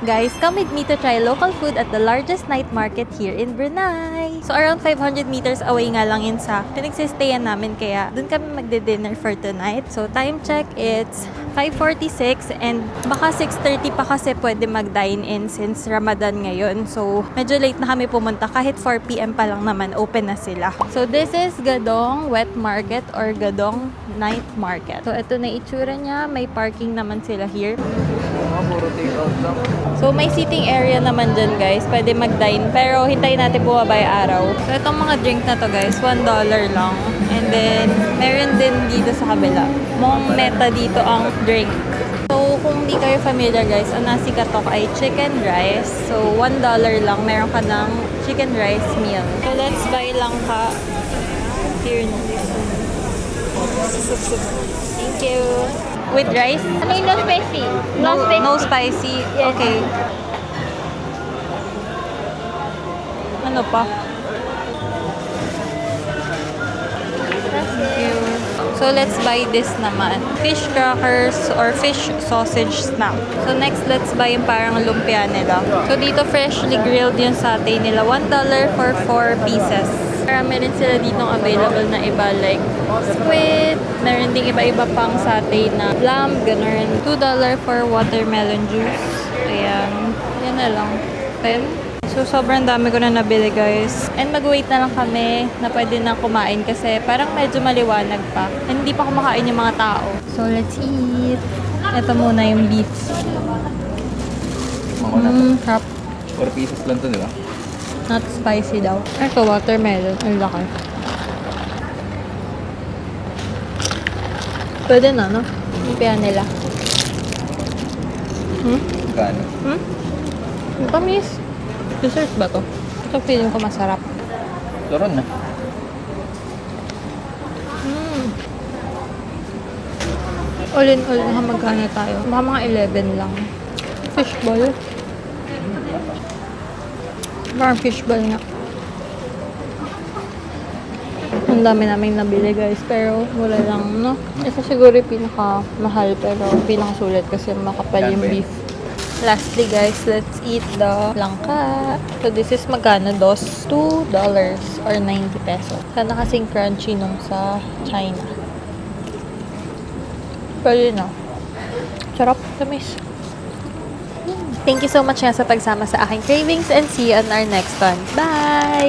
Guys, come with me to try local food at the largest night market here in Brunei. So around 500 meters away nga lang yun sa pinagsistayan namin, kaya dun kami magde-dinner for tonight. So time check, it's 5:46 and baka 6:30 pa kasi pwede mag-dine in since Ramadan ngayon. So medyo late na kami pumunta, kahit 4 PM pa lang naman open na sila. So this is Gadong Wet Market or Gadong Night Market. So ito na itsura niya, may parking naman sila here. So may seating area naman dyan guys, pwede mag-dine, pero hintayin natin bumaba yung araw. So itong mga drink na to guys, $1 lang. And then meron din dito sa kabila, mong meta dito ang drink. So kung di kayo familiar guys, ang nasi katok ay chicken rice. So $1 lang, meron ka ng chicken rice meal. So let's buy lang ka here in this one. Thank you. With rice? Ano yung no spicy? No spicy. Yes. Okay. Ano pa? Thank you. So let's buy this naman. Fish crackers or fish sausage snack. So next, let's buy yung parang lumpia nila. So dito freshly grilled yung satay nila. $1 for 4 pieces. Marami rin sila ditong available na iba like squid. Meron ding iba-iba pang satay na lamb, ganun. $2 for watermelon juice. Ayan. Yan na lang. 10. So, sobrang dami ko na nabili, guys. And mag-wait na lang kami na pwede na kumain kasi parang medyo maliwanag pa. And hindi pa kumakain yung mga tao. So, let's eat. Ito muna yung beef. Sarap. 4 pieces lang to, di ba? Not spicy daw. Ito, watermelon. Ang laki. Pwede na, no? Lumpia nila. Gano? Tamis. Dessert ba to? Ito feeling ko masarap. Turon na. All in all, magkano tayo? Baka mga 11 lang. Fishball. Parang fishball nga. Ang dami naming nabili guys, pero wala lang, no? Ito siguro yung pinaka-mahal, pero pinaka-sulit kasi makapal yung beef. Lastly guys, let's eat the langka. So this is magkano? $2 or 90 pesos. Sana kasing crunchy nung sa China. Pero yun na. Sarap, tamis. Thank you so much nga sa pagsama sa aking cravings and see you on our next one. Bye!